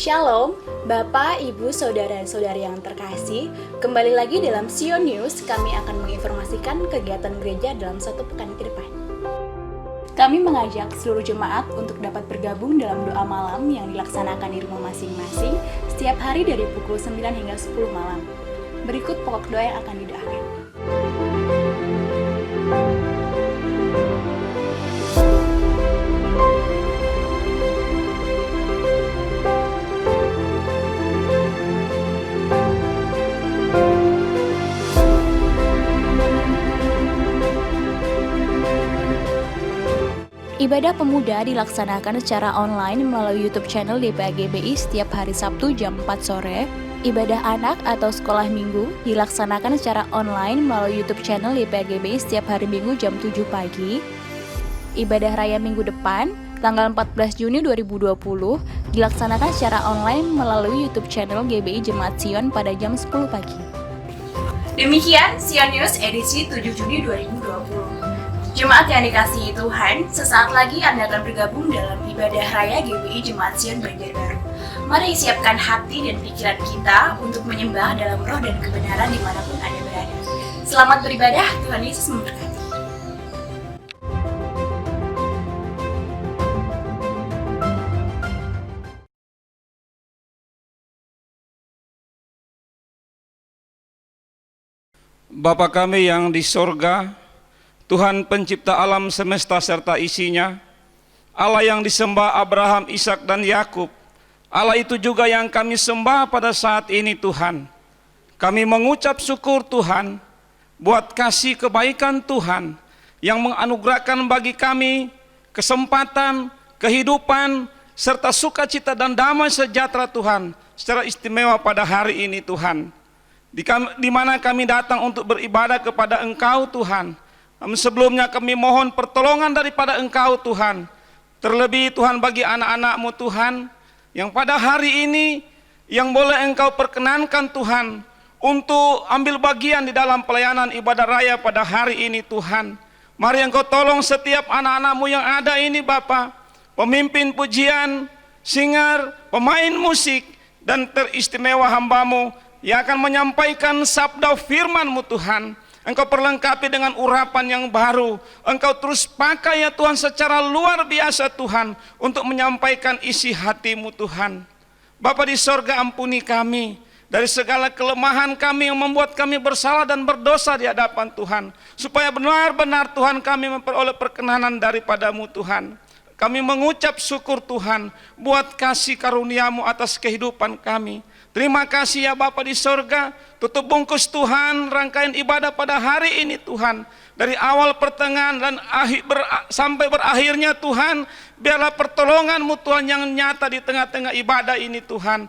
Shalom, Bapak, Ibu, Saudara-saudari yang terkasih. Kembali lagi dalam Sion News, kami akan menginformasikan kegiatan gereja dalam satu pekan ke depan. Kami mengajak seluruh jemaat untuk dapat bergabung dalam doa malam yang dilaksanakan di rumah masing-masing setiap hari dari pukul 9 hingga 10 malam. Berikut pokok doa yang akan didoakan. Ibadah pemuda dilaksanakan secara online melalui YouTube channel DPAGBI setiap hari Sabtu jam 4 sore. Ibadah anak atau sekolah minggu dilaksanakan secara online melalui YouTube channel DPAGBI setiap hari Minggu jam 7 pagi. Ibadah raya minggu depan, tanggal 14 Juni 2020, dilaksanakan secara online melalui YouTube channel GBI Jemaat Sion pada jam 10 pagi. Demikian Sion News edisi 7 Juni 2020. Jemaat yang dikasihi Tuhan, sesaat lagi Anda akan bergabung dalam ibadah raya GBI Jemaat Sion Banjarbaru. Mari siapkan hati dan pikiran kita untuk menyembah dalam roh dan kebenaran dimanapun Anda berada. Selamat beribadah, Tuhan Yesus memberkati. Bapa kami yang di sorga, Tuhan pencipta alam semesta serta isinya, Allah yang disembah Abraham, Ishak dan Yakub, Allah itu juga yang kami sembah pada saat ini Tuhan. Kami mengucap syukur Tuhan, buat kasih kebaikan Tuhan, yang menganugerahkan bagi kami kesempatan, kehidupan, serta sukacita dan damai sejahtera Tuhan, secara istimewa pada hari ini Tuhan. Di mana kami datang untuk beribadah kepada Engkau Tuhan. Sebelumnya kami mohon pertolongan daripada Engkau Tuhan. Terlebih Tuhan bagi anak-anak-Mu Tuhan, yang pada hari ini yang boleh Engkau perkenankan Tuhan untuk ambil bagian di dalam pelayanan ibadah raya pada hari ini Tuhan. Mari Engkau tolong setiap anak-anak-Mu yang ada ini Bapa, pemimpin pujian, singer, pemain musik, dan teristimewa hamba-Mu yang akan menyampaikan sabda firman-Mu Tuhan. Engkau perlengkapi dengan urapan yang baru. Engkau terus pakai ya Tuhan secara luar biasa Tuhan, untuk menyampaikan isi hati-Mu Tuhan. Bapa di sorga, ampuni kami dari segala kelemahan kami yang membuat kami bersalah dan berdosa di hadapan Tuhan, supaya benar-benar Tuhan kami memperoleh perkenanan daripada-Mu Tuhan. Kami mengucap syukur Tuhan buat kasih karunia-Mu atas kehidupan kami. Terima kasih ya Bapa di sorga. Tutup bungkus Tuhan rangkaian ibadah pada hari ini Tuhan, dari awal pertengahan dan sampai berakhirnya Tuhan. Biarlah pertolongan-Mu Tuhan yang nyata di tengah-tengah ibadah ini Tuhan.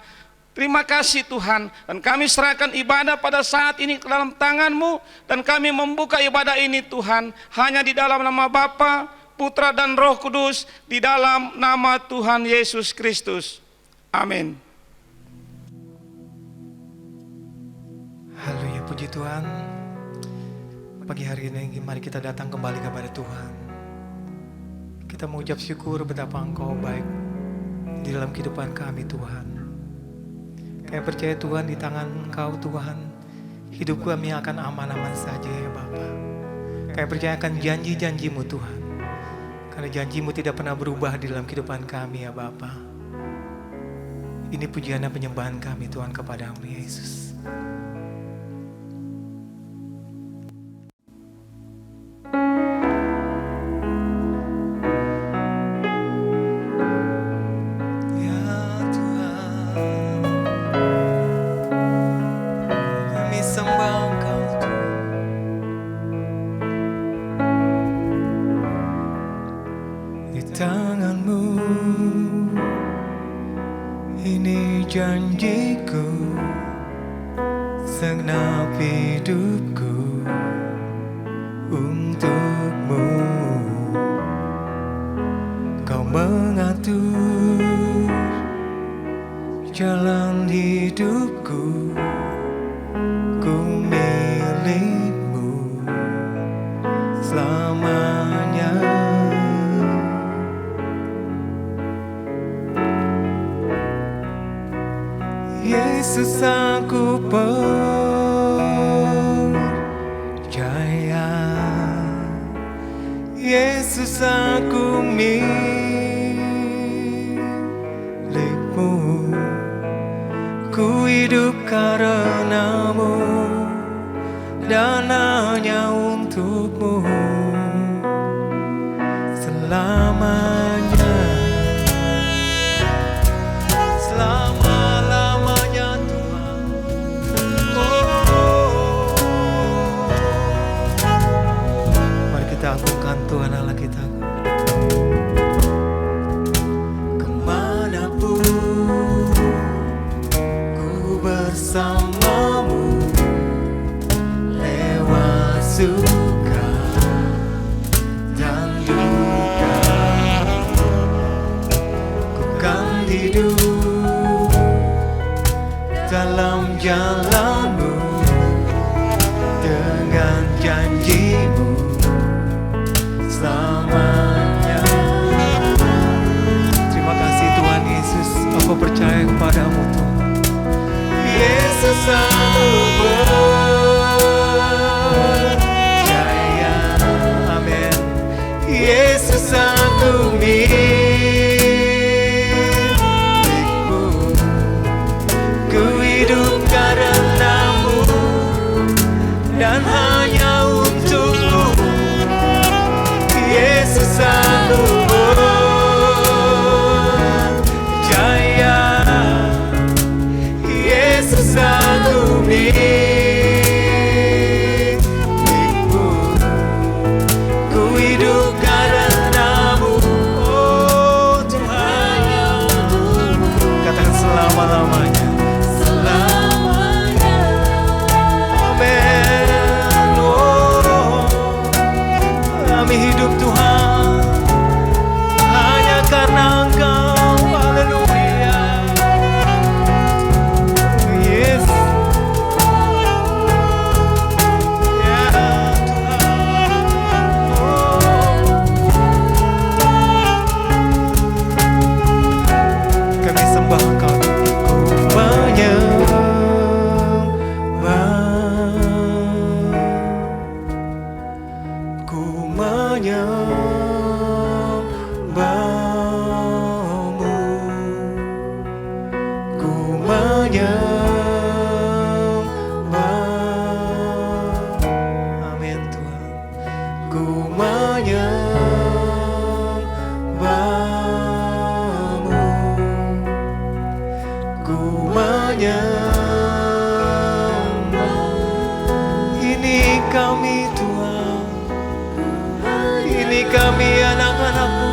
Terima kasih Tuhan. Dan kami serahkan ibadah pada saat ini ke dalam tangan-Mu, dan kami membuka ibadah ini Tuhan hanya di dalam nama Bapa, Putra dan Roh Kudus, di dalam nama Tuhan Yesus Kristus. Amin. Haleluya, puji Tuhan. Pagi hari ini mari kita datang kembali kepada Tuhan. Kita mengucap syukur betapa Engkau baik di dalam kehidupan kami Tuhan. Kami percaya Tuhan, di tangan Engkau Tuhan, hidup kami akan aman-aman saja ya Bapa. Kami percaya akan janji-janji-Mu Tuhan, karena janji-Mu tidak pernah berubah di dalam kehidupan kami ya Bapa. Ini pujian dan penyembahan kami Tuhan kepada-Mu Yesus. Janjiku segenap hidupku untuk-Mu. Kau mengatur jalan hidupku, ku milik-Mu selamanya. percaya, Yesus aku milikmu, ku hidup karenamu dan hanya untukmu selamanya, selama-lamanya Tuhan. Mari kita agungkan Tuhan Allah kita. Kemanapun ku bersamamu, lewat suka dan duka, ku kan hidup dalam jalanmu dengan janjimu selamanya. Terima kasih Tuhan Yesus, aku percaya kepadamu Tuhan. Yesus aku percaya, amin. Yesus aku milikmu, ku hidup karenamu dan hanya untukmu. Yesus aku percaya, Yesus aku milikmu, ku hidup karenamu, oh Tuhan. Katakan selama-lamanya, selamanya, amin. Oh, kami hidup Tuhan hanya karena Engkau, haleluya. Yes, ya Tuhan. Kami sembah Engkau, ku menyembah, ku menyembahmu, ku menyembah, amin Tuhan. Ku menyembahmu, ku menyembah. Ini kami Tuhan, ini kami anak-anakmu,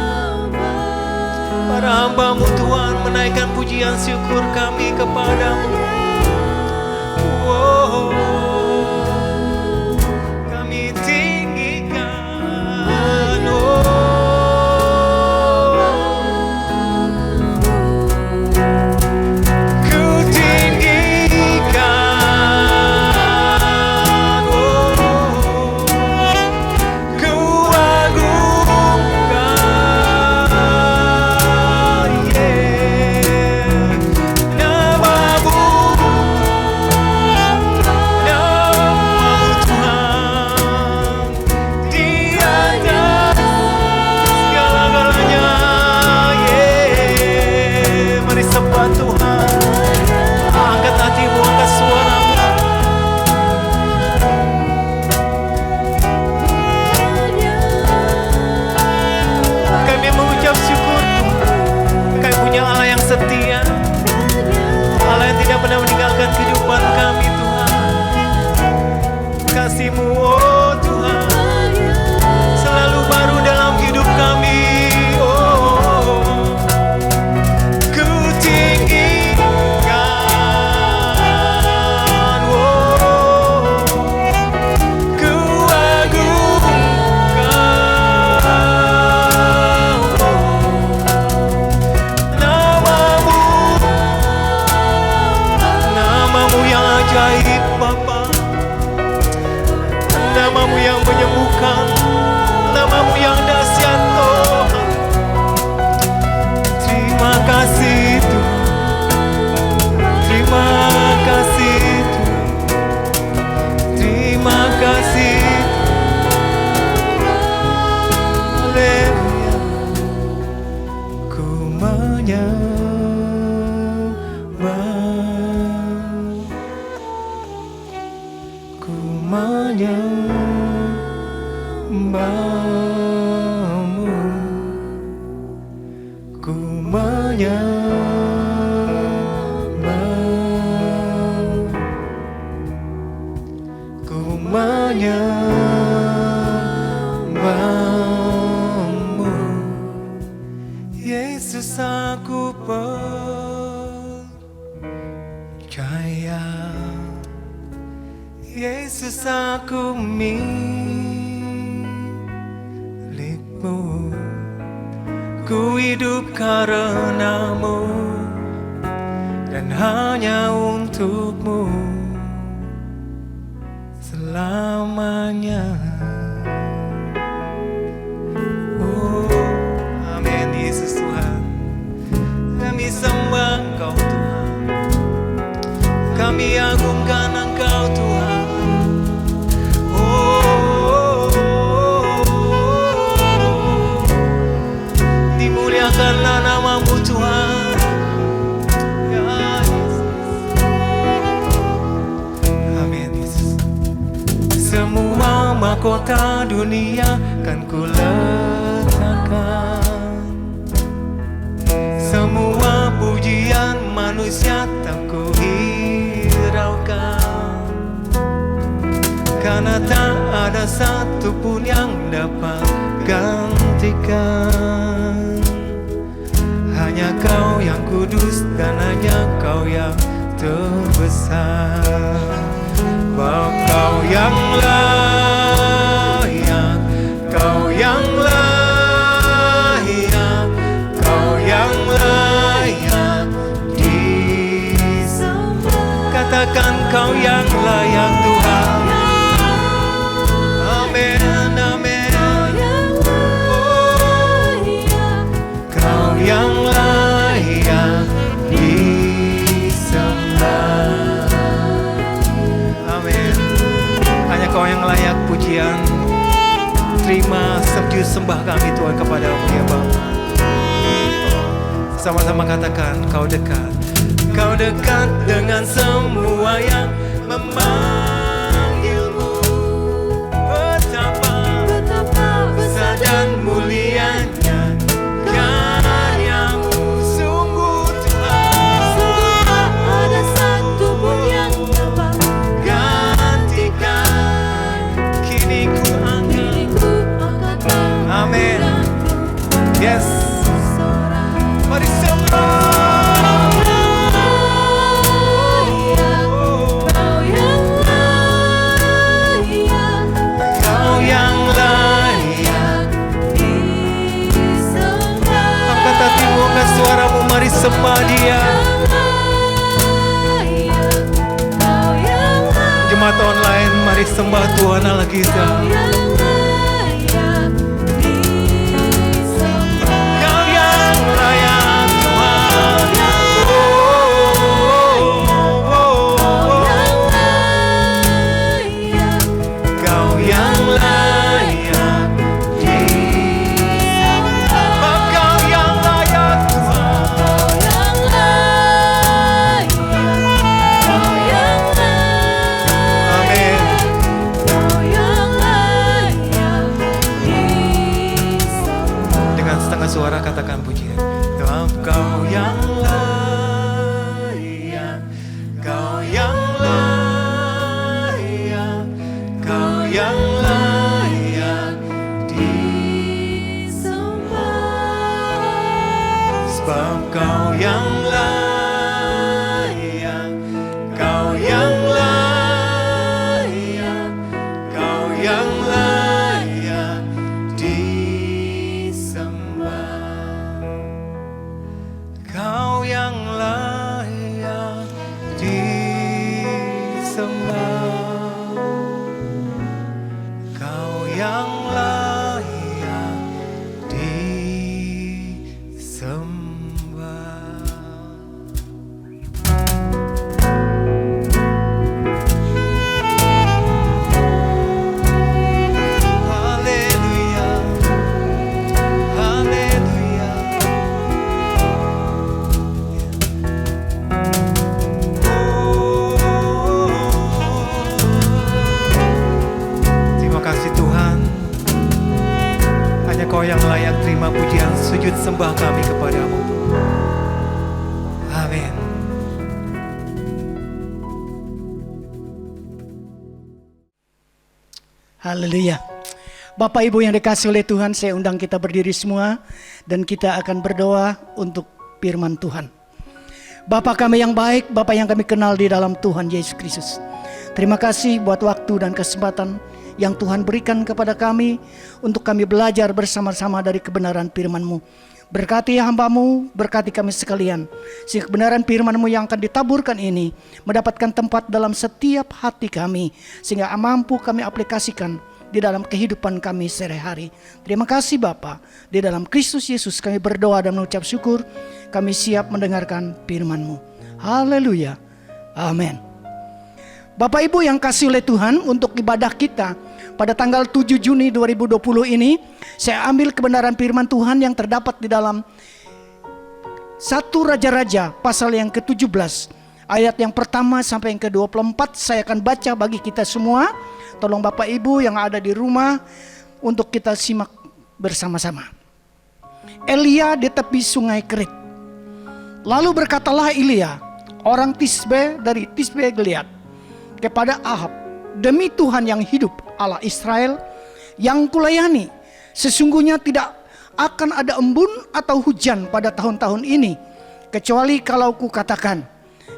para hamba-Mu Tuhan, menaikkan pujian syukur kami kepadamu. Oh, kami tinggikan, ku tinggikan, ku agungkan, yeah. Namamu kasih Tuhan, terima kasih Tuhan. ku menyembahmu, ku menyembah, ku menyembahmu. Yesus, aku percaya. Yesus, aku milikmu, ku hidup karenamu dan hanya untukmu selamanya. Oh, amin. Yesus Tuhan, kami sembah Engkau Tuhan, kami agungkan Engkau Tuhan. Dimuliakanlah namamu Tuhan, ya Yesus. Amin Yesus. Semua mahkota dunia kan ku letakkan, semua pujian manusia tak ku hiraukan, karena tak ada satu pun yang dapat gantikan. Hanya Kau yang kudus dan hanya Kau yang terbesar. Kau yang layak, Kau yang layak, Kau yang layak disembah. Katakan Kau yang layak Tuhan. Amin, amin. Kau yang layak disembah. Amin. Hanya Kau yang layak pujian. Terima sujud sembah kami Tuhan kepada-Mu ya Bapa. Sama-sama katakan, Kau dekat. Kau dekat dengan semua yang memanggilmu. Betapa besar dan mulianya karyamu, sungguh Tuhan. Tak ada satu pun yang dapat gantikan. Kini ku angkat. Amin. Yes. Mari sembah. Kau yang layak disembah. Angkat hatimu, angkat suaramu, mari sembah Dia. Jemaat online, mari sembah Tuhan Allah kita. Kau yang layak Tuhan. Kau yang layak disembah. Kau yang layak Tuhan. Amin. Dengan setengah suara katakan pujian. Kau yang layak, Kau yang layak, Kau yang layak disembah. Sebab Kau yang layak, Kau yang layak, Kau yang layak disembah. Kau yang layak disembah. Kau yang layak disembah. Engkau yang layak terima pujian sujud sembah kami kepadamu. Amin. Haleluya. Bapak Ibu yang dikasihi oleh Tuhan, saya undang kita berdiri semua dan kita akan berdoa untuk firman Tuhan. Bapa kami yang baik, Bapa yang kami kenal di dalam Tuhan Yesus Kristus. Terima kasih buat waktu dan kesempatan yang Tuhan berikan kepada kami untuk kami belajar bersama-sama dari kebenaran firman-Mu. Berkati hamba-Mu, berkati kami sekalian, sehingga kebenaran firman-Mu yang akan ditaburkan ini mendapatkan tempat dalam setiap hati kami, sehingga mampu kami aplikasikan di dalam kehidupan kami sehari-hari. Terima kasih Bapa. Di dalam Kristus Yesus kami berdoa dan mengucap syukur. Kami siap mendengarkan firman-Mu. Haleluya. Amin. Bapak Ibu yang kasih oleh Tuhan, untuk ibadah kita pada tanggal 7 Juni 2020 ini, saya ambil kebenaran firman Tuhan yang terdapat di dalam 1 Raja-Raja pasal yang ke-17. Ayat yang pertama sampai yang ke-24 saya akan baca bagi kita semua. Tolong Bapak Ibu yang ada di rumah untuk kita simak bersama-sama. Elia di tepi sungai Kerit. Lalu berkatalah Elia, orang Tisbe dari Tisbe Gilead, kepada Ahab, demi Tuhan yang hidup, Allah Israel yang kulayani, sesungguhnya tidak akan ada embun atau hujan pada tahun-tahun ini, kecuali kalau kukatakan.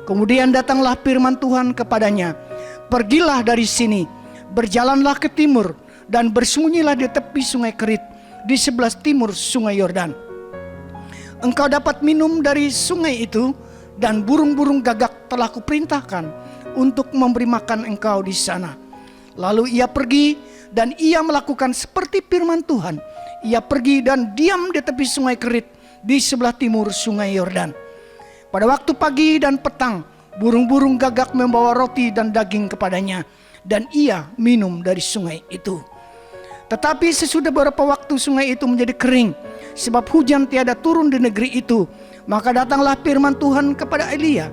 Kemudian datanglah firman Tuhan kepadanya, pergilah dari sini, berjalanlah ke timur, dan bersembunyilah di tepi sungai Kerit, di sebelah timur sungai Yordan. Engkau dapat minum dari sungai itu, dan burung-burung gagak telah kuperintahkan untuk memberi makan engkau di sana. Lalu ia pergi, dan ia melakukan seperti firman Tuhan. Ia pergi dan diam di tepi sungai Kerit, di sebelah timur sungai Yordan. Pada waktu pagi dan petang, burung-burung gagak membawa roti dan daging kepadanya, dan ia minum dari sungai itu. Tetapi sesudah beberapa waktu sungai itu menjadi kering, sebab hujan tiada turun di negeri itu. Maka datanglah firman Tuhan kepada Elia,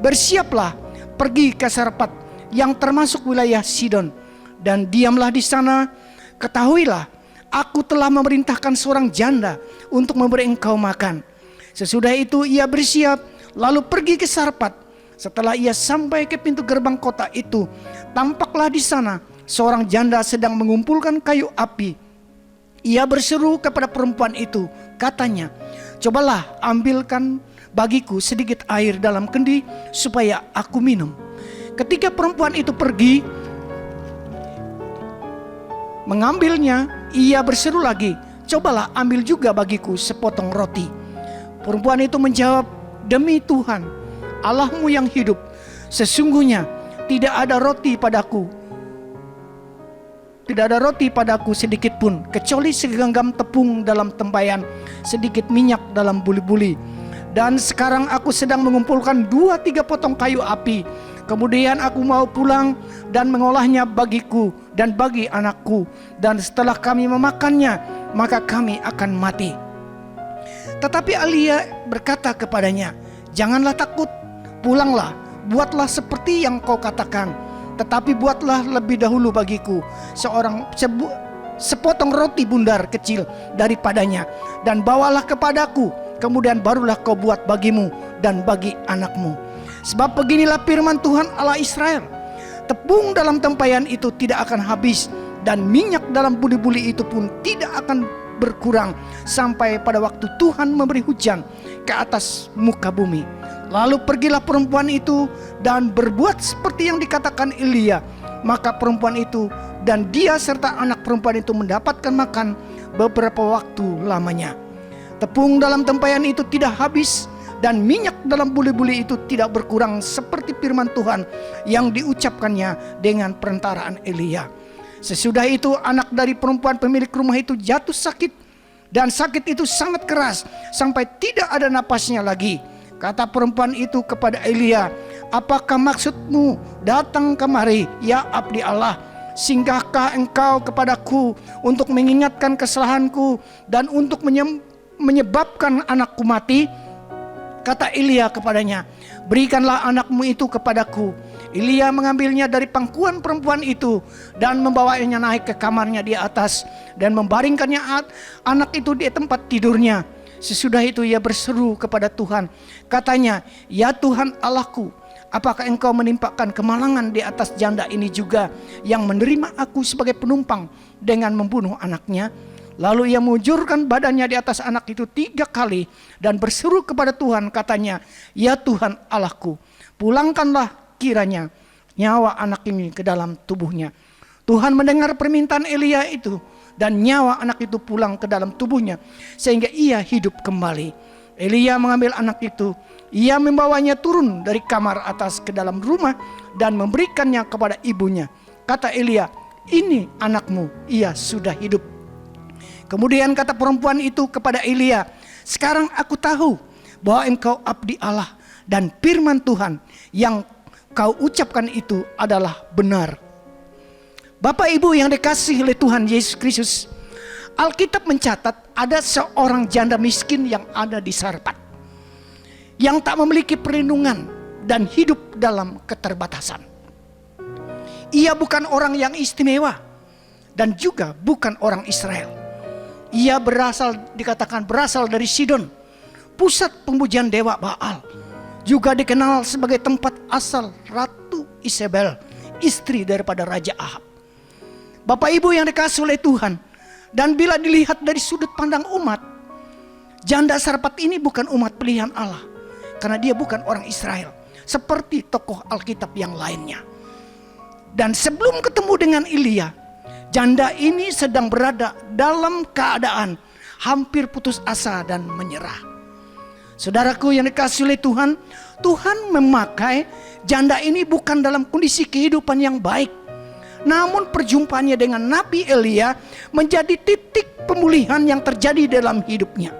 bersiaplah, pergi ke Sarpat yang termasuk wilayah Sidon, dan diamlah di sana. Ketahuilah, aku telah memerintahkan seorang janda untuk memberi engkau makan. Sesudah itu ia bersiap, lalu pergi ke Sarpat. Setelah ia sampai ke pintu gerbang kota itu, tampaklah di sana seorang janda sedang mengumpulkan kayu api. Ia berseru kepada perempuan itu, katanya, cobalah ambilkan bagiku sedikit air dalam kendi supaya aku minum. Ketika perempuan itu pergi mengambilnya, ia berseru lagi, cobalah ambil juga bagiku sepotong roti. Perempuan itu menjawab, demi Tuhan, Allahmu yang hidup, sesungguhnya tidak ada roti padaku sedikit pun, kecuali segenggam tepung dalam tempayan, sedikit minyak dalam buli-buli. Dan sekarang aku sedang mengumpulkan 2-3 potong kayu api. Kemudian aku mau pulang dan mengolahnya bagiku dan bagi anakku. Dan setelah kami memakannya, maka kami akan mati. Tetapi Elia berkata kepadanya, janganlah takut, pulanglah, buatlah seperti yang kau katakan. Tetapi buatlah lebih dahulu bagiku sepotong roti bundar kecil daripadanya, dan bawalah kepadaku. Kemudian barulah kau buat bagimu dan bagi anakmu. Sebab beginilah firman Tuhan Allah Israel, tepung dalam tempayan itu tidak akan habis, dan minyak dalam buli-buli itu pun tidak akan berkurang, sampai pada waktu Tuhan memberi hujan ke atas muka bumi. Lalu pergilah perempuan itu dan berbuat seperti yang dikatakan Elia. Maka perempuan itu dan dia serta anak perempuan itu mendapatkan makan beberapa waktu lamanya. Tepung dalam tempayan itu tidak habis, dan minyak dalam buli-buli itu tidak berkurang, seperti firman Tuhan yang diucapkannya dengan perantaraan Elia. Sesudah itu anak dari perempuan pemilik rumah itu jatuh sakit, dan sakit itu sangat keras sampai tidak ada napasnya lagi. Kata perempuan itu kepada Elia, apakah maksudmu datang kemari, ya abdi Allah? Singgahkah engkau kepadaku untuk mengingatkan kesalahanku dan untuk menyebabkan anakku mati? Kata Elia kepadanya, berikanlah anakmu itu kepadaku. Elia mengambilnya dari pangkuan perempuan itu dan membawanya naik ke kamarnya di atas dan membaringkannya anak itu di tempat tidurnya. Sesudah itu ia berseru kepada Tuhan. Katanya, "Ya Tuhan Allahku, apakah engkau menimpakan kemalangan di atas janda ini juga yang menerima aku sebagai penumpang dengan membunuh anaknya?" Lalu ia mengujurkan badannya di atas anak itu 3 kali dan berseru kepada Tuhan. Katanya, "Ya Tuhan Allahku, pulangkanlah kiranya nyawa anak ini ke dalam tubuhnya." Tuhan mendengar permintaan Elia itu dan nyawa anak itu pulang ke dalam tubuhnya sehingga ia hidup kembali. Elia mengambil anak itu, ia membawanya turun dari kamar atas ke dalam rumah dan memberikannya kepada ibunya. Kata Elia, "Ini anakmu, ia sudah hidup." Kemudian kata perempuan itu kepada Elia, "Sekarang aku tahu bahwa engkau abdi Allah dan firman Tuhan yang kau ucapkan itu adalah benar." Bapak Ibu yang dikasihi oleh Tuhan Yesus Kristus, Alkitab mencatat ada seorang janda miskin yang ada di Sarpat, yang tak memiliki perlindungan dan hidup dalam keterbatasan. Ia bukan orang yang istimewa dan juga bukan orang Israel. Ia dikatakan berasal dari Sidon, pusat pemujaan dewa Baal. Juga dikenal sebagai tempat asal Ratu Isabel, istri daripada Raja Ahab. Bapak Ibu yang dikasihi oleh Tuhan, dan bila dilihat dari sudut pandang umat, janda Sarpat ini bukan umat pilihan Allah, karena dia bukan orang Israel, seperti tokoh Alkitab yang lainnya. Dan sebelum ketemu dengan Elia, janda ini sedang berada dalam keadaan hampir putus asa dan menyerah. Saudaraku yang dikasihi oleh Tuhan, Tuhan memakai janda ini bukan dalam kondisi kehidupan yang baik. Namun perjumpaannya dengan Nabi Elia menjadi titik pemulihan yang terjadi dalam hidupnya.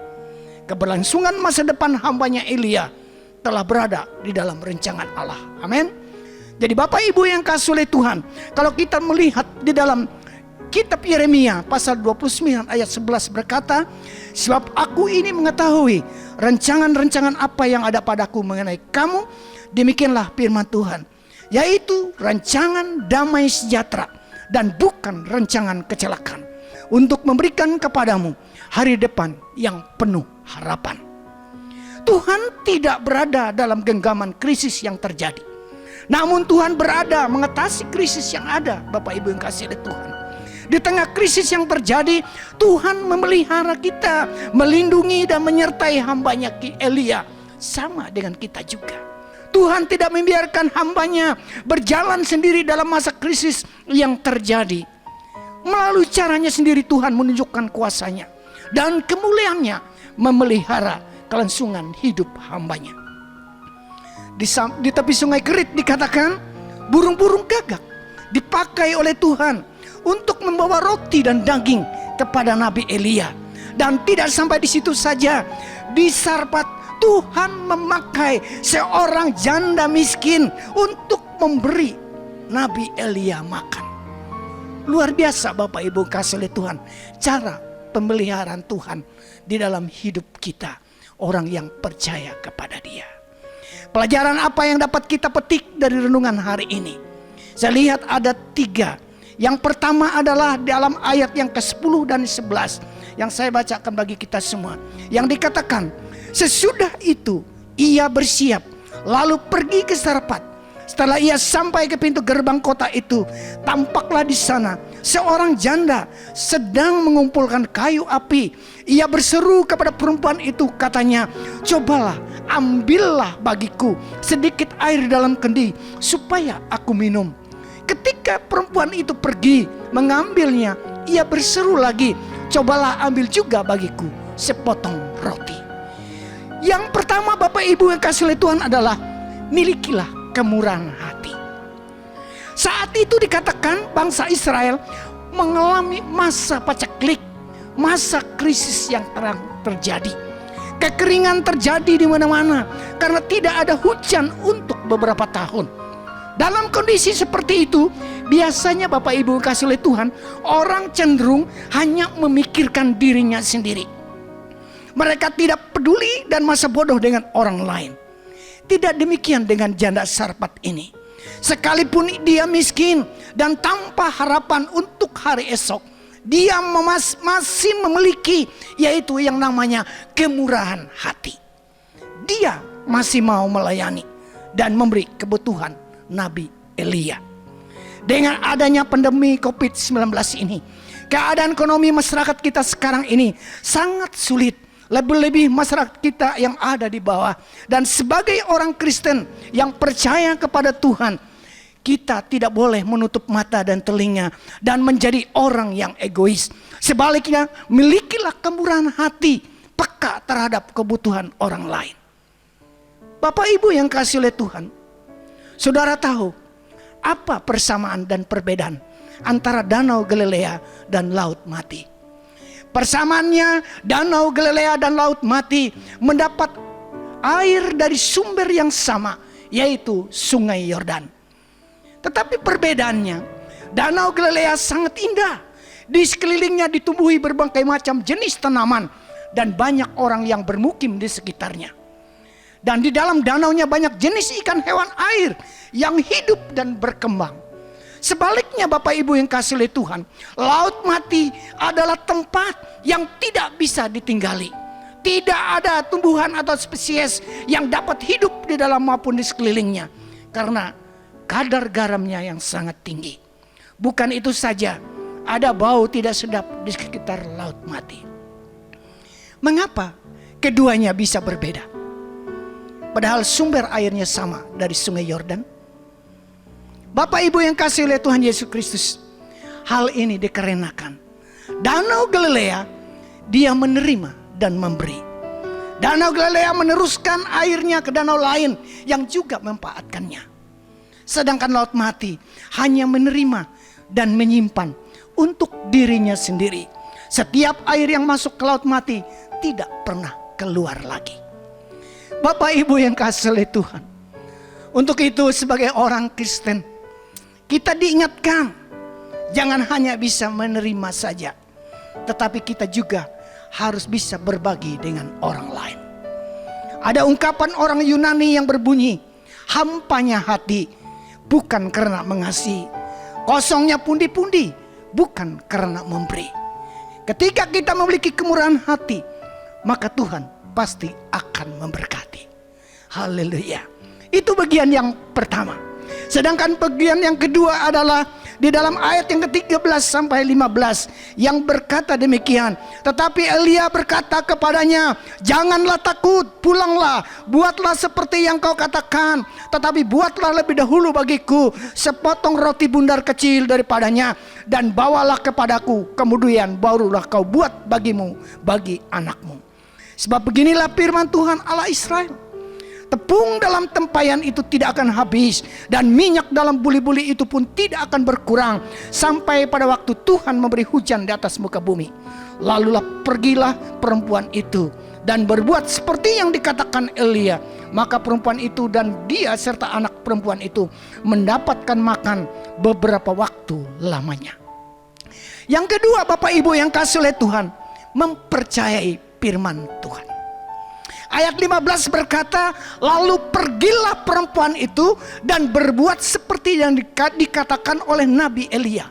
Keberlangsungan masa depan hambanya Elia telah berada di dalam rencangan Allah. Amin. Jadi Bapak Ibu yang kasih oleh Tuhan, kalau kita melihat di dalam Kitab Yeremia pasal 29 ayat 11 berkata, "Sebab aku ini mengetahui rancangan-rancangan apa yang ada padaku mengenai kamu, demikianlah firman Tuhan, yaitu rancangan damai sejahtera dan bukan rancangan kecelakaan, untuk memberikan kepadamu hari depan yang penuh harapan." Tuhan tidak berada dalam genggaman krisis yang terjadi, namun Tuhan berada mengatasi krisis yang ada. Bapak Ibu yang kasih oleh Tuhan, di tengah krisis yang terjadi, Tuhan memelihara kita, melindungi dan menyertai hambanya Elia, sama dengan kita juga. Tuhan tidak membiarkan hambanya berjalan sendiri dalam masa krisis yang terjadi. Melalui caranya sendiri Tuhan menunjukkan kuasanya dan kemuliaannya memelihara kelangsungan hidup hambanya. Di tepi sungai Kerit dikatakan, burung-burung gagak dipakai oleh Tuhan untuk membawa roti dan daging kepada Nabi Elia. Dan tidak sampai di situ saja, di Sarpat Tuhan memakai seorang janda miskin untuk memberi Nabi Elia makan. Luar biasa Bapak Ibu kasih oleh Tuhan, cara pemeliharaan Tuhan di dalam hidup kita, orang yang percaya kepada Dia. Pelajaran apa yang dapat kita petik dari renungan hari ini? Saya lihat ada 3. Yang pertama adalah dalam ayat yang ke-10 dan 11 yang saya bacakan bagi kita semua, yang dikatakan, "Sesudah itu ia bersiap lalu pergi ke Sarpat. Setelah ia sampai ke pintu gerbang kota itu, tampaklah di sana seorang janda sedang mengumpulkan kayu api. Ia berseru kepada perempuan itu, katanya, 'Cobalah, ambillah bagiku sedikit air dalam kendi supaya aku minum.' Ketika perempuan itu pergi mengambilnya, ia berseru lagi, 'Cobalah ambil juga bagiku sepotong roti.'" Yang pertama Bapak Ibu yang kasih oleh Tuhan adalah, milikilah kemurahan hati. Saat itu dikatakan bangsa Israel mengalami masa paceklik, masa krisis yang terjadi. Kekeringan terjadi di mana-mana karena tidak ada hujan untuk beberapa tahun. Dalam kondisi seperti itu, biasanya Bapak Ibu kasih oleh Tuhan, orang cenderung hanya memikirkan dirinya sendiri. Mereka tidak peduli dan masa bodoh dengan orang lain. Tidak demikian dengan janda Sarpat ini. Sekalipun dia miskin dan tanpa harapan untuk hari esok, dia masih memiliki yaitu yang namanya kemurahan hati. Dia masih mau melayani dan memberi kebutuhan Nabi Elia. Dengan adanya pandemi COVID-19 ini, keadaan ekonomi masyarakat kita sekarang ini sangat sulit. Lebih-lebih masyarakat kita yang ada di bawah. Dan sebagai orang Kristen yang percaya kepada Tuhan, kita tidak boleh menutup mata dan telinga dan menjadi orang yang egois. Sebaliknya, milikilah kemurahan hati, peka terhadap kebutuhan orang lain. Bapak Ibu yang kasih oleh Tuhan, saudara tahu apa persamaan dan perbedaan antara Danau Galilea dan Laut Mati? Persamaannya, Danau Galilea dan Laut Mati mendapat air dari sumber yang sama, yaitu Sungai Yordan. Tetapi perbedaannya, Danau Galilea sangat indah. Di sekelilingnya ditumbuhi berbagai macam jenis tanaman dan banyak orang yang bermukim di sekitarnya. Dan di dalam danaunya banyak jenis ikan hewan air yang hidup dan berkembang. Sebaliknya Bapak Ibu yang kasih oleh Tuhan, Laut Mati adalah tempat yang tidak bisa ditinggali. Tidak ada tumbuhan atau spesies yang dapat hidup di dalam maupun di sekelilingnya. Karena kadar garamnya yang sangat tinggi. Bukan itu saja, ada bau tidak sedap di sekitar Laut Mati. Mengapa keduanya bisa berbeda? Padahal sumber airnya sama dari Sungai Yordan. Bapak Ibu yang kasih oleh Tuhan Yesus Kristus, hal ini dikarenakan Danau Galilea dia menerima dan memberi. Danau Galilea meneruskan airnya ke danau lain yang juga memanfaatkannya. Sedangkan Laut Mati hanya menerima dan menyimpan untuk dirinya sendiri. Setiap air yang masuk ke Laut Mati tidak pernah keluar lagi. Bapak Ibu yang kasih oleh Tuhan, untuk itu sebagai orang Kristen, kita diingatkan jangan hanya bisa menerima saja, tetapi kita juga harus bisa berbagi dengan orang lain. Ada ungkapan orang Yunani yang berbunyi, hampanya hati bukan karena mengasihi, kosongnya pundi-pundi bukan karena memberi. Ketika kita memiliki kemurahan hati, maka Tuhan pasti akan memberkati. Haleluya. Itu bagian yang pertama. Sedangkan bagian yang kedua adalah di dalam ayat yang ke-13 sampai 15 yang berkata demikian. Tetapi Elia berkata kepadanya, janganlah takut, pulanglah, buatlah seperti yang kau katakan. Tetapi buatlah lebih dahulu bagiku sepotong roti bundar kecil daripadanya, dan bawalah kepadaku, kemudian barulah kau buat bagimu, bagi anakmu. Sebab beginilah firman Tuhan Allah Israel, tepung dalam tempayan itu tidak akan habis, dan minyak dalam buli-buli itu pun tidak akan berkurang, sampai pada waktu Tuhan memberi hujan di atas muka bumi. Lalulah pergilah perempuan itu dan berbuat seperti yang dikatakan Elia. Maka perempuan itu dan dia serta anak perempuan itu mendapatkan makan beberapa waktu lamanya. Yang kedua, Bapak Ibu yang kasih oleh Tuhan, mempercayai firman Tuhan. Ayat 15 berkata, lalu pergilah perempuan itu dan berbuat seperti yang dikatakan oleh Nabi Elia.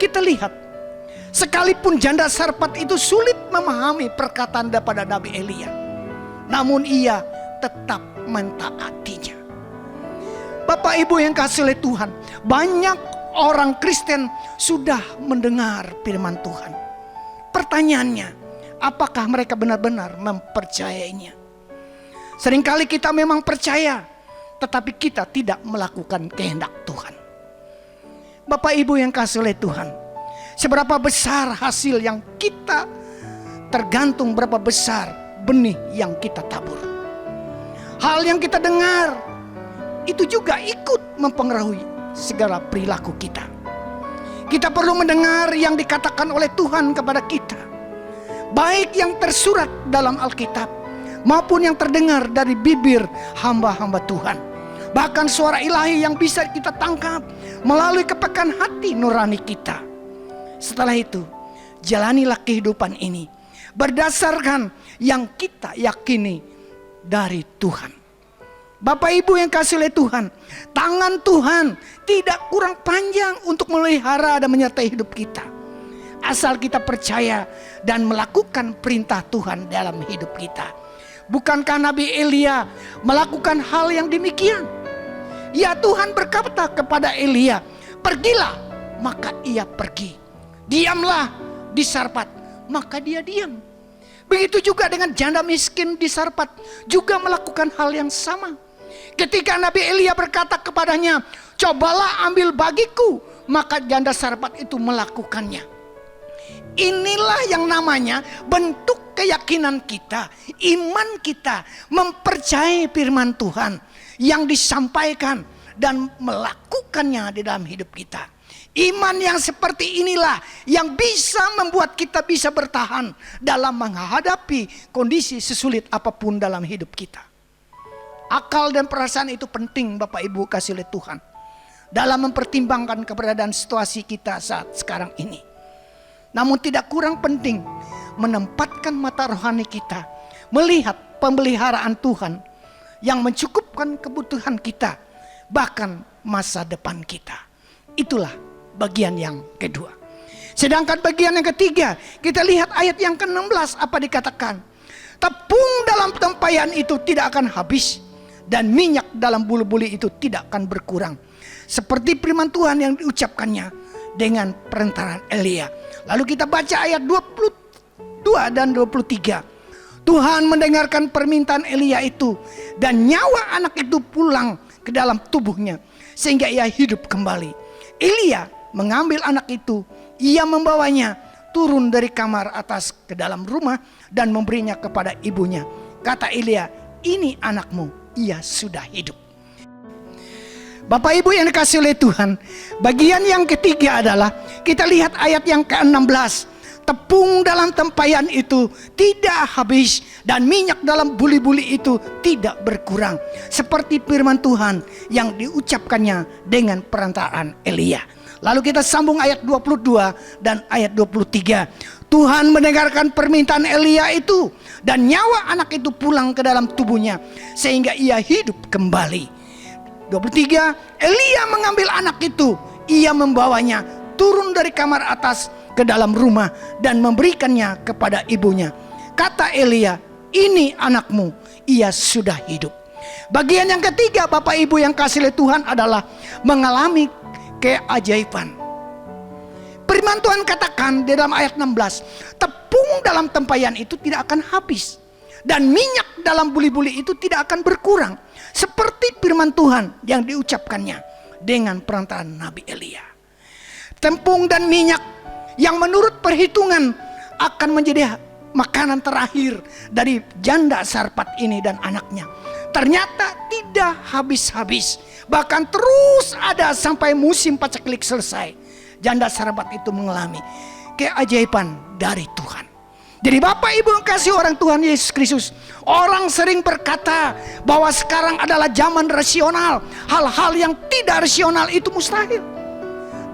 Kita lihat, sekalipun janda sarpat itu sulit memahami perkataan daripada Nabi Elia, namun ia tetap mentaatinya. Bapak Ibu yang kasih oleh Tuhan, banyak orang Kristen sudah mendengar firman Tuhan. Pertanyaannya, apakah mereka benar-benar mempercayainya? Seringkali kita memang percaya, tetapi kita tidak melakukan kehendak Tuhan. Bapak Ibu yang kasih oleh Tuhan, seberapa besar hasil yang kita tergantung berapa besar benih yang kita tabur. Hal yang kita dengar itu juga ikut mempengaruhi segala perilaku kita. Kita perlu mendengar yang dikatakan oleh Tuhan kepada kita, baik yang tersurat dalam Alkitab maupun yang terdengar dari bibir hamba-hamba Tuhan. Bahkan suara ilahi yang bisa kita tangkap melalui kepekaan hati nurani kita. Setelah itu, jalanilah kehidupan ini berdasarkan yang kita yakini dari Tuhan. Bapak Ibu yang kasih oleh Tuhan, tangan Tuhan tidak kurang panjang untuk memelihara dan menyertai hidup kita. Asal kita percaya dan melakukan perintah Tuhan dalam hidup kita. Bukankah Nabi Elia melakukan hal yang demikian? Ya, Tuhan berkata kepada Elia, pergilah, maka ia pergi. Diamlah di Sarpat, maka dia diam. Begitu juga dengan janda miskin di Sarpat, juga melakukan hal yang sama. Ketika Nabi Elia berkata kepadanya, cobalah ambil bagiku, maka janda Sarpat itu melakukannya. Inilah yang namanya bentuk keyakinan kita, iman kita, mempercayai firman Tuhan yang disampaikan dan melakukannya di dalam hidup kita. Iman yang seperti inilah yang bisa membuat kita bisa bertahan dalam menghadapi kondisi sesulit apapun dalam hidup kita. Akal dan perasaan itu penting, Bapak Ibu kasih oleh Tuhan, dalam mempertimbangkan keberadaan situasi kita saat sekarang ini. Namun tidak kurang penting menempatkan mata rohani kita, melihat pemeliharaan Tuhan yang mencukupkan kebutuhan kita, bahkan masa depan kita. Itulah bagian yang kedua. Sedangkan bagian yang ketiga, kita lihat ayat yang ke-16 apa dikatakan. Tepung dalam tempayan itu tidak akan habis, dan minyak dalam bulu-buli itu tidak akan berkurang. Seperti firman Tuhan yang diucapkannya dengan perantaraan Elia. Lalu kita baca ayat 22 dan 23. Tuhan mendengarkan permintaan Elia itu, dan nyawa anak itu pulang ke dalam tubuhnya sehingga ia hidup kembali. Elia mengambil anak itu, ia membawanya turun dari kamar atas ke dalam rumah dan memberinya kepada ibunya. Kata Elia, ini anakmu, ia sudah hidup. Bapak Ibu yang dikasih oleh Tuhan, bagian yang ketiga adalah kita lihat ayat yang ke-16. Tepung dalam tempayan itu tidak habis, dan minyak dalam buli-buli itu tidak berkurang. Seperti firman Tuhan yang diucapkannya dengan perantaraan Elia. Lalu kita sambung ayat 22 dan ayat 23. Tuhan mendengarkan permintaan Elia itu, dan nyawa anak itu pulang ke dalam tubuhnya sehingga ia hidup kembali. 23, Elia mengambil anak itu, ia membawanya turun dari kamar atas ke dalam rumah dan memberikannya kepada ibunya. Kata Elia, ini anakmu, ia sudah hidup. Bagian yang ketiga, Bapak Ibu yang kasih oleh Tuhan, adalah mengalami keajaiban. Firman Tuhan katakan di dalam ayat 16, tepung dalam tempayan itu tidak akan habis, dan minyak dalam buli-buli itu tidak akan berkurang. Seperti firman Tuhan yang diucapkannya dengan perantaraan Nabi Elia. Tepung dan minyak yang menurut perhitungan akan menjadi makanan terakhir dari janda Sarpat ini dan anaknya, ternyata tidak habis-habis, bahkan terus ada sampai musim paceklik selesai. Janda Sarpat itu mengalami keajaiban dari Tuhan. Jadi Bapak Ibu yang kasih orang Tuhan Yesus Kristus, orang sering berkata bahwa sekarang adalah zaman rasional, hal-hal yang tidak rasional itu mustahil.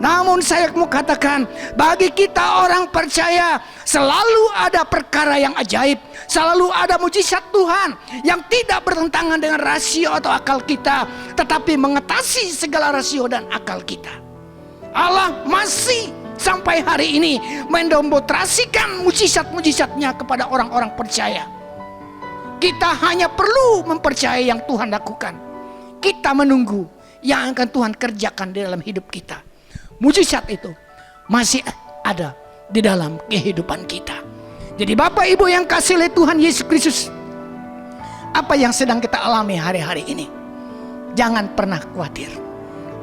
Namun saya mau katakan, bagi kita orang percaya, selalu ada perkara yang ajaib, selalu ada mujizat Tuhan yang tidak bertentangan dengan rasio atau akal kita, tetapi mengatasi segala rasio dan akal kita. Allah masih sampai hari ini mendemonstrasikan mujizat-mujizatnya kepada orang-orang percaya. Kita hanya perlu mempercayai yang Tuhan lakukan. Kita menunggu yang akan Tuhan kerjakan di dalam hidup kita. Mujizat itu masih ada di dalam kehidupan kita. Jadi Bapak Ibu yang kasih oleh Tuhan Yesus Kristus, apa yang sedang kita alami hari-hari ini, jangan pernah khawatir.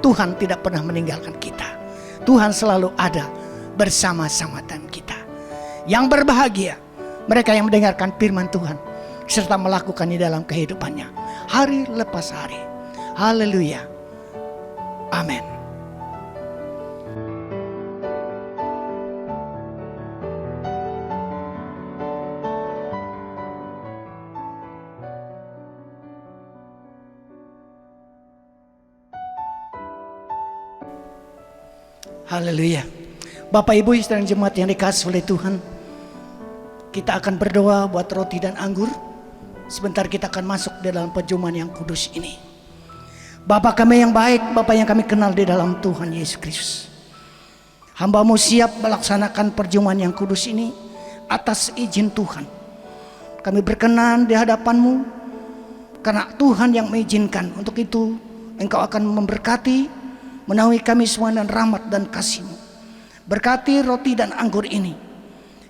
Tuhan tidak pernah meninggalkan kita. Tuhan selalu ada bersama-sama dengan kita. Yang berbahagia mereka yang mendengarkan firman Tuhan serta melakukannya dalam kehidupannya hari lepas hari. Haleluya. Amin. Haleluya. Bapak Ibu dan jemaat yang dikasih oleh Tuhan, kita akan berdoa buat roti dan anggur. sebentar kita akan masuk di dalam perjamuan yang kudus ini. Bapa kami yang baik, Bapa yang kami kenal di dalam Tuhan Yesus Kristus, hamba-Mu siap melaksanakan perjamuan yang kudus ini atas izin Tuhan. Kami berkenan di hadapan-Mu karena Tuhan yang mengizinkan. Untuk itu Engkau akan memberkati, menaungi kami semua dengan rahmat dan kasih-Mu. Berkati roti dan anggur ini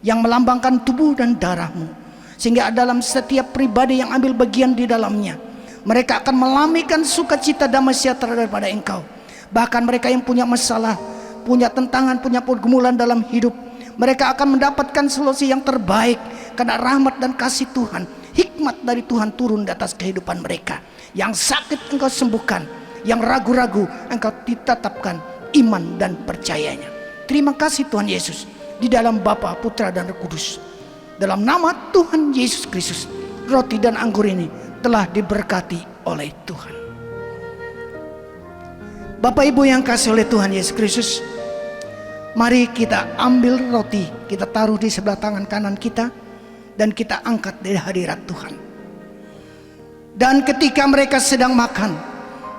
yang melambangkan tubuh dan darah-Mu, sehingga dalam setiap pribadi yang ambil bagian di dalamnya, mereka akan melamikan sukacita damai sejahtera daripada Engkau. Bahkan mereka yang punya masalah, punya tentangan, punya pergumulan dalam hidup, mereka akan mendapatkan solusi yang terbaik karena rahmat dan kasih Tuhan, hikmat dari Tuhan turun di atas kehidupan mereka. Yang sakit Engkau sembuhkan, yang ragu-ragu Engkau ditetapkan iman dan percayanya. Terima kasih Tuhan Yesus, di dalam Bapa, Putra dan Roh Kudus. Dalam nama Tuhan Yesus Kristus, roti dan anggur ini telah diberkati oleh Tuhan. Bapak Ibu yang kasih oleh Tuhan Yesus Kristus, mari kita ambil roti, kita taruh di sebelah tangan kanan kita, dan kita angkat dari hadirat Tuhan. Dan ketika mereka sedang makan,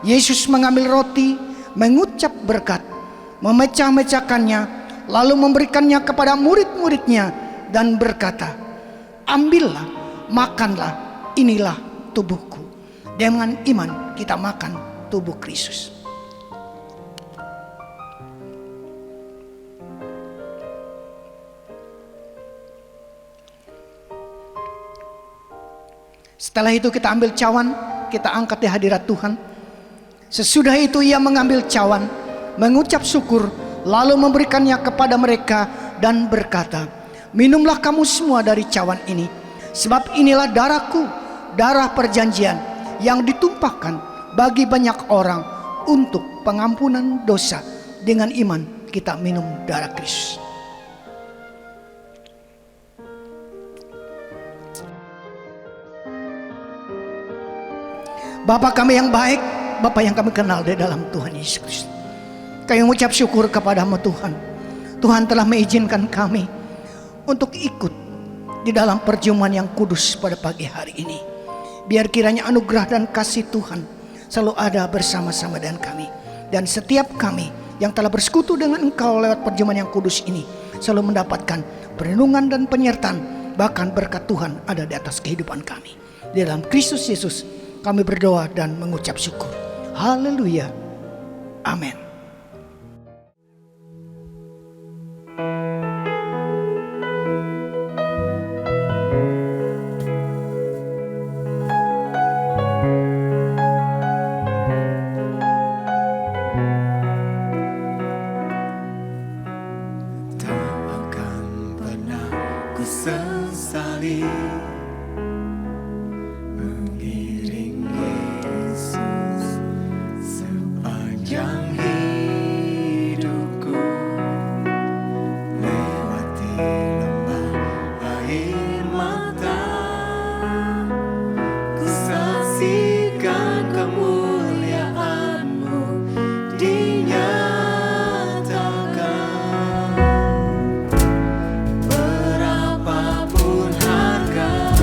Yesus mengambil roti, mengucap berkat, memecah-mecahkannya, lalu memberikannya kepada murid-muridnya dan berkata, ambillah, makanlah, inilah tubuhku. Dengan iman kita makan tubuh Kristus. Setelah itu kita ambil cawan, kita angkat di hadirat Tuhan. Sesudah itu ia mengambil cawan, mengucap syukur, lalu memberikannya kepada mereka dan berkata, minumlah kamu semua dari cawan ini, sebab inilah darahku, darah perjanjian yang ditumpahkan bagi banyak orang untuk pengampunan dosa. Dengan iman kita minum darah Kristus. Bapa kami yang baik, Bapa yang kami kenal di dalam Tuhan Yesus Kristus, kami mengucap syukur kepada-Mu Tuhan. Tuhan telah mengizinkan kami untuk ikut di dalam perjamuan yang kudus pada pagi hari ini. Biar kiranya anugerah dan kasih Tuhan selalu ada bersama-sama dengan kami. Dan setiap kami yang telah bersekutu dengan Engkau lewat perjamuan yang kudus ini selalu mendapatkan perlindungan dan penyertaan, bahkan berkat Tuhan ada di atas kehidupan kami. Di dalam Kristus Yesus kami berdoa dan mengucap syukur. Haleluya. Amin. Sesali mengiring Yesus sepanjang hidupku, lewati lembah air mata, ku saksikan kemuliaan-Mu dinyatakan. Berapapun harga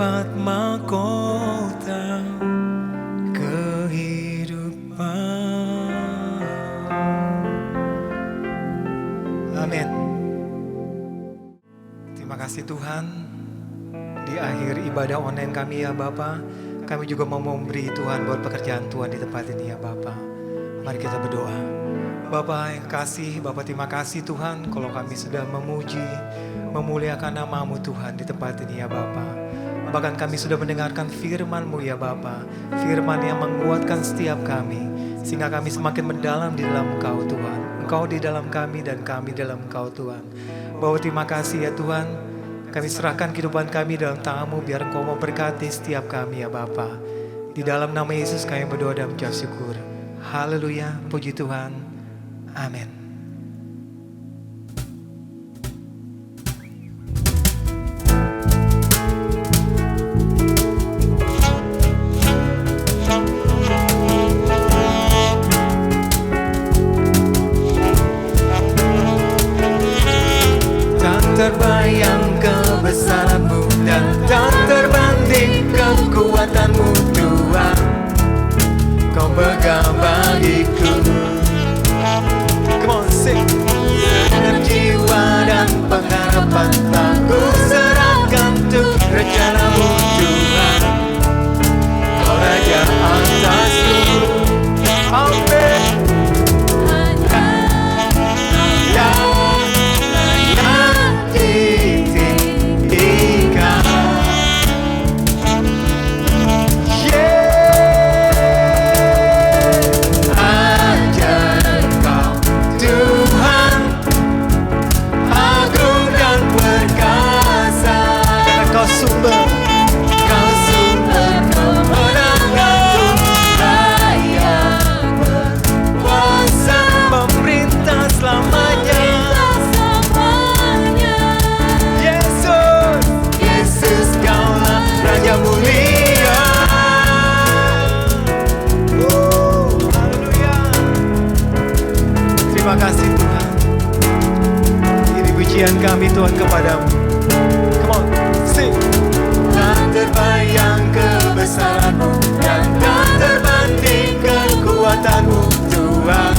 mendapat mahkota kehidupan. Amin. Terima kasih Tuhan. Di akhir ibadah online kami ya Bapa, kami juga mau memberi Tuhan buat pekerjaan Tuhan di tempat ini ya Bapa. Mari kita berdoa. Bapa yang kasih, Bapa terima kasih Tuhan kalau kami sudah memuji, memuliakan nama-Mu Tuhan di tempat ini ya Bapa. Bahkan kami sudah mendengarkan firman-Mu ya Bapa, firman yang menguatkan setiap kami, sehingga kami semakin mendalam di dalam Engkau Tuhan. Engkau di dalam kami dan kami dalam Engkau Tuhan. Bapa terima kasih ya Tuhan, kami serahkan kehidupan kami dalam tangan-Mu, biar Engkau memberkati setiap kami ya Bapa. Di dalam nama Yesus kami berdoa dan mengucap syukur. Haleluya, puji Tuhan. Amin. Tak terbayang kebesaran-Mu dan tak terbanding kekuatan-Mu Tuhan. Kau pegang bagiku. Come on, sing. Dengan jiwa dan pengharapan tak ku serahkan untuk rencana-Mu Tuhan. Kau raja atasku. Amin. Terima kasih Tuhan. Ini pujian kami Tuhan kepadamu. Come on, sing. Tak terbayang kebesaran-Mu dan tak terbanding kekuatan-Mu Tuhan.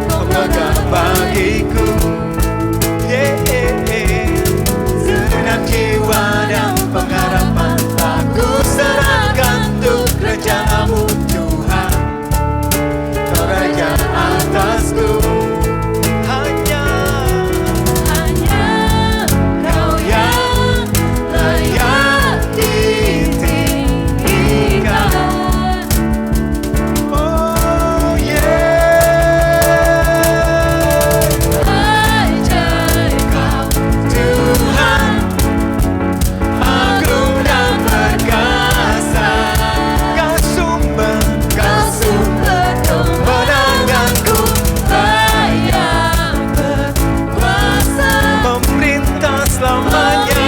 Pemegang bagiku. Segenap jiwa dan pengharapan tak ku serahkan untuk rencana-Mu Tuhan. Kau raja atasku. Hanya Kau yang layak ditinggikan. Oh yeah. Ajaib Kau Tuhan, agung dan perkasa. Kau sumber kemenanganku, layak berkuasa, memerintah selamanya.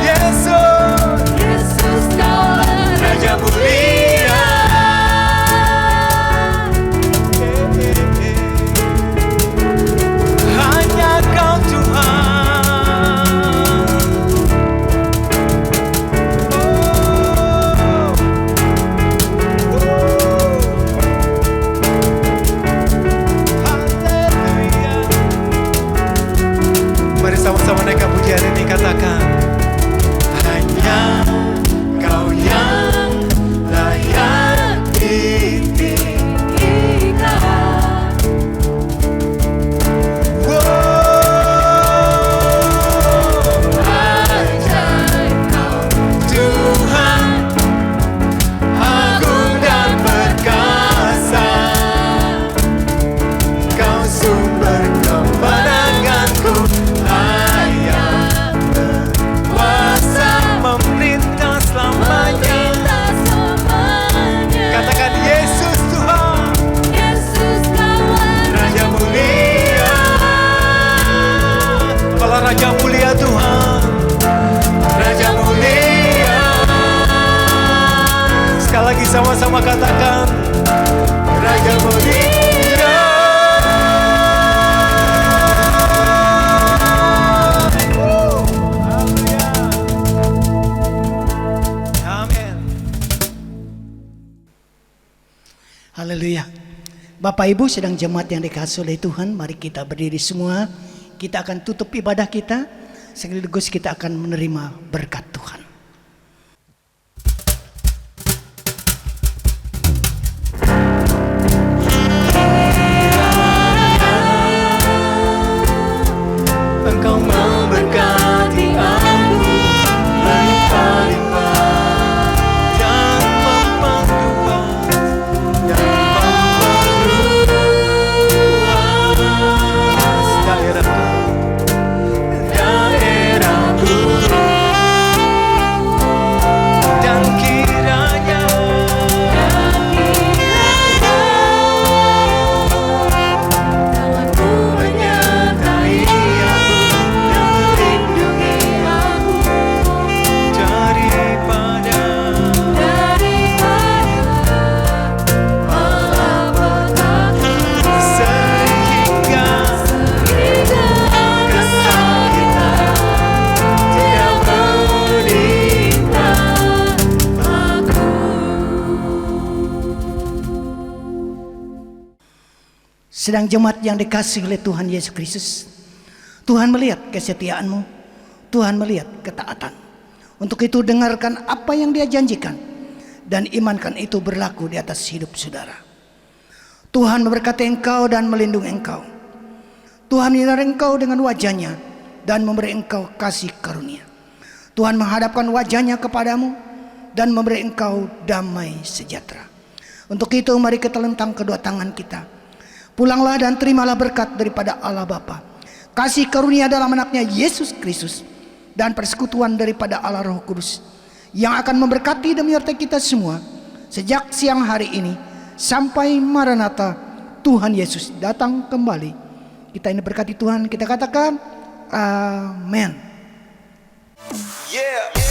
Yesus Kaulah Raja mulia. Hanya Kau Tuhan. Haleluya. Mari sama-sama naikkan pujian ini, katakan. Hanya Kau yang layak ditinggikan. Ajaib Kau Tuhan, agung dan perkasa. Kau sumber kemenanganku, layak berkuasa, memerintah selamanya. Katakan Yesus Tuhan, Raja mulia. Kalau Raja mulia Tuhan, Raja mulia. Sekali lagi sama-sama katakan, Raja mulia. Bapak Ibu sedang jemaat yang dikasihi oleh Tuhan, mari kita berdiri semua. Kita akan tutup ibadah kita, sekaligus kita akan menerima berkat Tuhan. Engkau memberkati aku berlimpah-limpah dan memperluas daerahku dan kiranya tanganmu menyertai aku dan melindungi aku daripada malapetaka, sehingga kesakitan tidak menimpa aku. Sedang jemaat yang dikasihi oleh Tuhan Yesus Kristus, Tuhan melihat kesetiaanmu, Tuhan melihat ketaatan. Untuk itu dengarkan apa yang Dia janjikan dan imankan itu berlaku di atas hidup saudara. Tuhan memberkati engkau dan melindungi engkau. Tuhan menyinari engkau dengan wajah-Nya dan memberi engkau kasih karunia. Tuhan menghadapkan wajah-Nya kepadamu dan memberi engkau damai sejahtera. Untuk itu mari kita lentang kedua tangan kita. Pulanglah dan terimalah berkat daripada Allah Bapa, kasih karunia dalam anaknya Yesus Kristus, dan persekutuan daripada Allah Roh Kudus yang akan memberkati dan menyertai kita semua sejak siang hari ini sampai Maranatha Tuhan Yesus datang kembali. Kita ini berkati Tuhan, kita katakan amin. yeah.